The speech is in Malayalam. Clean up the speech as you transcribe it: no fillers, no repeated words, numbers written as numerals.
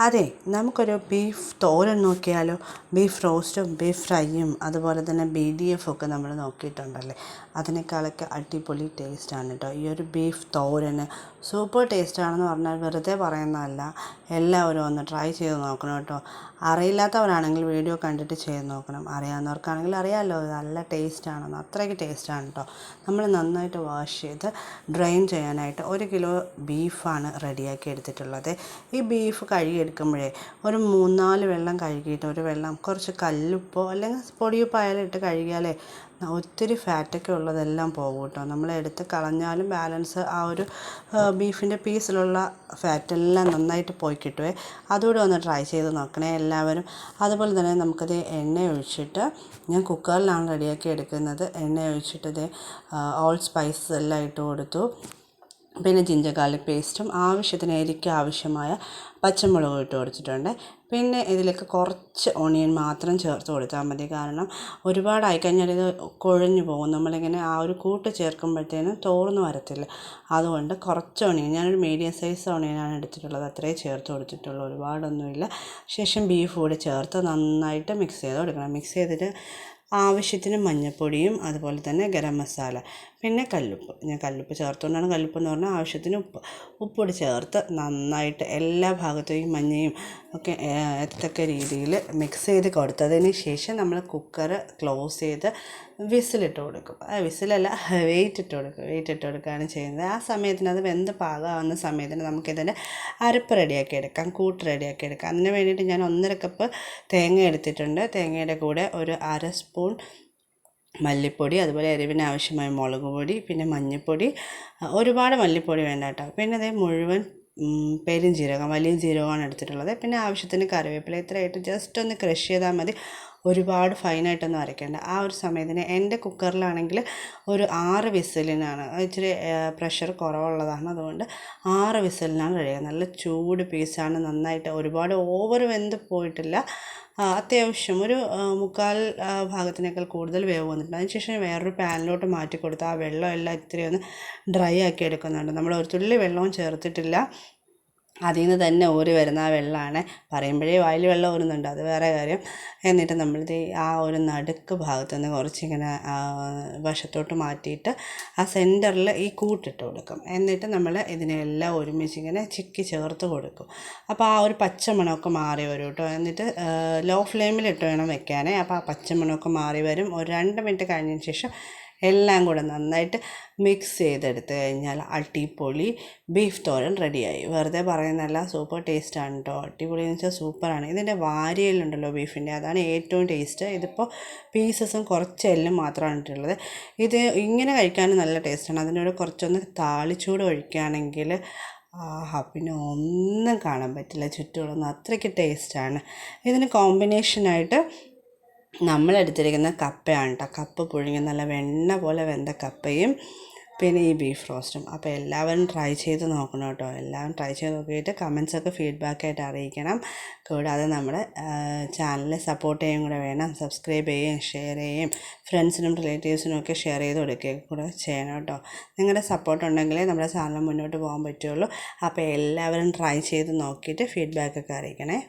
അതെ, നമുക്കൊരു ബീഫ് തോരൻ നോക്കിയാലോ? ബീഫ് റോസ്റ്റും ബീഫ് ഫ്രൈയും അതുപോലെ തന്നെ BDF ഒക്കെ നമ്മൾ നോക്കിയിട്ടുണ്ടല്ലേ. അതിനേക്കാളൊക്കെ അടിപൊളി ടേസ്റ്റാണ് കേട്ടോ ഈ ഒരു ബീഫ് തോരന്. സൂപ്പർ ടേസ്റ്റാണെന്ന് പറഞ്ഞാൽ വെറുതെ പറയുന്നതല്ല. എല്ലാവരും ഒന്ന് ട്രൈ ചെയ്ത് നോക്കണം കേട്ടോ. അറിയില്ലാത്തവരാണെങ്കിൽ വീഡിയോ കണ്ടിട്ട് ചെയ്ത് നോക്കണം. അറിയാവുന്നവർക്കാണെങ്കിൽ അറിയാമല്ലോ നല്ല ടേസ്റ്റാണെന്ന്. അത്രയ്ക്ക് ടേസ്റ്റാണ് കേട്ടോ. നമ്മൾ നന്നായിട്ട് വാഷ് ചെയ്ത് ഡ്രെയിൻ ചെയ്യാനായിട്ട് 1 കിലോ ബീഫാണ് റെഡിയാക്കി എടുത്തിട്ടുള്ളത്. ഈ ബീഫ് കഴുകിയെടുക്കുമ്പോഴേ ഒരു 3-4 വെള്ളം കഴുകിയിട്ട് ഒരു വെള്ളം കുറച്ച് കല്ലുപ്പോ അല്ലെങ്കിൽ പൊടിയുപ്പോ ആയാലും ഇട്ട് കഴുകിയാലേ ഒത്തിരി ഫാറ്റൊക്കെ ഉള്ളതെല്ലാം പോകും കേട്ടോ. നമ്മൾ എടുത്ത് കളഞ്ഞാലും ബാലൻസ് ആ ഒരു ബീഫിൻ്റെ പീസിലുള്ള ഫാറ്റെല്ലാം നന്നായിട്ട് പോയി കിട്ടുമേ. അതുകൂടെ ഒന്ന് ട്രൈ ചെയ്ത് നോക്കണേ എല്ലാവരും. അതുപോലെ തന്നെ നമുക്കത് എണ്ണ ഒഴിച്ചിട്ട്, ഞാൻ കുക്കറിലാണ് റെഡിയാക്കി എടുക്കുന്നത്. എണ്ണ ഒഴിച്ചിട്ട് ഓൾ സ്പൈസസ് എല്ലാം ഇട്ട് കൊടുത്തു. പിന്നെ ജിഞ്ചർ ഗാർലിക് പേസ്റ്റും ആവശ്യത്തിന് എരിക്ക് ആവശ്യമായ പച്ചമുളകും ഇട്ട് കൊടുത്തിട്ടുണ്ട്. പിന്നെ ഇതിലേക്ക് കുറച്ച് ഓണിയൻ മാത്രം ചേർത്ത് കൊടുത്താൽ മതി. കാരണം ഒരുപാടായിക്കഴിഞ്ഞാൽ ഇത് കുഴഞ്ഞു പോകും. നമ്മളിങ്ങനെ ആ ഒരു കൂട്ട് ചേർക്കുമ്പോഴത്തേനും തോർന്ന് വരത്തില്ല. അതുകൊണ്ട് കുറച്ച് ഓണിയൻ, ഞാനൊരു മീഡിയം സൈസ് ഓണിയനാണ് എടുത്തിട്ടുള്ളത്. അത്രേ ചേർത്ത് കൊടുത്തിട്ടുള്ളൂ, ഒരുപാടൊന്നുമില്ല. ശേഷം ബീഫ് കൂടി ചേർത്ത് നന്നായിട്ട് മിക്സ് ചെയ്ത് കൊടുക്കണം. മിക്സ് ചെയ്തിട്ട് ആവശ്യത്തിന് മഞ്ഞൾപ്പൊടിയും അതുപോലെ തന്നെ ഗരം മസാല, പിന്നെ കല്ലുപ്പ്. ഞാൻ കല്ലുപ്പ് ചേർത്തുകൊണ്ടാണ് കല്ലുപ്പ് എന്ന് പറഞ്ഞാൽ ആവശ്യത്തിന് ഉപ്പൊടി ചേർത്ത് നന്നായിട്ട് എല്ലാ ഭാഗത്തും ഈ മഞ്ഞയും ഒക്കെ എത്തക്ക രീതിയിൽ മിക്സ് ചെയ്ത് കൊടുത്തതിന് ശേഷം നമ്മൾ കുക്കർ ക്ലോസ് ചെയ്ത് വിസിലിട്ട് കൊടുക്കും. വിസിലല്ല, വെയിറ്റ് ഇട്ട് കൊടുക്കുകയാണ് ചെയ്യുന്നത്. ആ സമയത്തിന് അത് വെന്ത് പാകമാകുന്ന സമയത്തിന് നമുക്കിതിൻ്റെ അരപ്പ് റെഡിയാക്കി എടുക്കാം, കൂട്ട് റെഡിയാക്കി എടുക്കാം. അതിന് വേണ്ടിയിട്ട് ഞാൻ 1.5 കപ്പ് തേങ്ങ എടുത്തിട്ടുണ്ട്. തേങ്ങയുടെ കൂടെ ഒരു 1/2 സ്പൂൺ മല്ലിപ്പൊടി, അതുപോലെ എരിവിന് ആവശ്യമായ മുളക് പൊടി, പിന്നെ മഞ്ഞൾപ്പൊടി. ഒരുപാട് മല്ലിപ്പൊടി വേണ്ട കേട്ടോ. പിന്നെ അതേ മുഴുവൻ പെരുംജീരകം, വലിയ ജീരകമാണ് എടുത്തിട്ടുള്ളത്. പിന്നെ ആവശ്യത്തിന് കറിവേപ്പില. ഇത്രയായിട്ട് ജസ്റ്റ് ഒന്ന് ക്രഷ് ചെയ്താൽ മതി. ഒരുപാട് ഫൈനായിട്ടൊന്നും അരയ്ക്കേണ്ട. ആ ഒരു സമയത്തിന് എൻ്റെ കുക്കറിലാണെങ്കിൽ ഒരു 6 വിസിലിനാണ്, ഇച്ചിരി പ്രഷർ കുറവുള്ളതാണ്, അതുകൊണ്ട് 6 വിസിലിനാണ് റെഡിയാകുന്നത്. നല്ല ചൂട് പീസാണ്, നന്നായിട്ട് ഒരുപാട് ഓവർ വെന്ത് പോയിട്ടില്ല. അത്യാവശ്യം ഒരു 3/4 ഭാഗത്തിനേക്കാൾ കൂടുതൽ വേവ് വന്നിട്ടുണ്ട്. അതിനുശേഷം വേറൊരു പാനിലോട്ട് മാറ്റി കൊടുത്ത് ആ വെള്ളം എല്ലാം ഇത്തിരി ഒന്ന് ഡ്രൈ ആക്കി എടുക്കുന്നുണ്ട്. നമ്മൾ ഒരു തുള്ളി വെള്ളവും ചേർത്തിട്ടില്ല. അതിൽ നിന്ന് തന്നെ ഊറി വരുന്ന ആ വെള്ളമാണ്. പറയുമ്പോഴേ വായിൽ വെള്ളം ഊറുന്നുണ്ട്, അത് വേറെ കാര്യം. എന്നിട്ട് നമ്മളിത് ആ ഒരു നടുക്ക് ഭാഗത്ത് നിന്ന് കുറച്ചിങ്ങനെ വശത്തോട്ട് മാറ്റിയിട്ട് ആ സെൻറ്ററിൽ ഈ കൂട്ടിട്ട് കൊടുക്കും. എന്നിട്ട് നമ്മൾ ഇതിനെല്ലാം ഒരുമിച്ചിങ്ങനെ ചിക്കി ചേർത്ത് കൊടുക്കും. അപ്പോൾ ആ ഒരു പച്ചമണമൊക്കെ മാറി വരും കേട്ടോ. എന്നിട്ട് ലോ ഫ്ലെയിമിലിട്ട് വേണം വെക്കാനേ. അപ്പോൾ ആ പച്ചമണമൊക്കെ മാറി വരും. ഒരു 2 മിനിറ്റ് കഴിഞ്ഞതിന് ശേഷം എല്ലാം കൂടെ നന്നായിട്ട് മിക്സ് ചെയ്തെടുത്ത് കഴിഞ്ഞാൽ അടിപൊളി ബീഫ് തോരൻ റെഡിയായി. വെറുതെ പറയുന്നതല്ല, സൂപ്പർ ടേസ്റ്റാണ് കേട്ടോ. അടിപൊളി എന്ന് വെച്ചാൽ സൂപ്പറാണ്. ഇതിൻ്റെ വാരിയലുണ്ടല്ലോ ബീഫിൻ്റെ, അതാണ് ഏറ്റവും ടേസ്റ്റ്. ഇതിപ്പോൾ പീസസും കുറച്ച് എല്ലും മാത്രമാണ് ഇട്ടുള്ളത്. ഇത് ഇങ്ങനെ കഴിക്കാനും നല്ല ടേസ്റ്റാണ്. അതിനോട് കുറച്ചൊന്ന് താളിച്ചൂട് ഒഴിക്കുകയാണെങ്കിൽ പിന്നെ ഒന്നും കാണാൻ പറ്റില്ല ചുറ്റുകളൊന്നും, അത്രയ്ക്ക് ടേസ്റ്റാണ്. ഇതിന് കോമ്പിനേഷനായിട്ട് നമ്മളെടുത്തിരിക്കുന്ന കപ്പയാണ് കേട്ടോ. കപ്പ പുഴുങ്ങി നല്ല വെണ്ണ പോലെ വെന്ത കപ്പയും പിന്നെ ഈ ബീഫ് റോസ്റ്റും. അപ്പോൾ എല്ലാവരും ട്രൈ ചെയ്ത് നോക്കണം കേട്ടോ. എല്ലാവരും ട്രൈ ചെയ്ത് നോക്കിയിട്ട് കമൻസൊക്കെ ഫീഡ്ബാക്കായിട്ട് അറിയിക്കണം. കൂടാതെ നമ്മുടെ ചാനലിനെ സപ്പോർട്ട് ചെയ്യുകയും കൂടെ വേണം. സബ്സ്ക്രൈബ് ചെയ്യുകയും ഷെയർ ചെയ്യുകയും ഫ്രണ്ട്സിനും റിലേറ്റീവ്സിനും ഒക്കെ ഷെയർ ചെയ്ത് കൊടുക്കുകയും കൂടെ ചെയ്യണം കേട്ടോ. നിങ്ങളുടെ സപ്പോർട്ട് ഉണ്ടെങ്കിലേ നമ്മുടെ ചാനൽ മുന്നോട്ട് പോകാൻ പറ്റുള്ളൂ. അപ്പോൾ എല്ലാവരും ട്രൈ ചെയ്ത് നോക്കിയിട്ട് ഫീഡ്ബാക്കൊക്കെ അറിയിക്കണേ.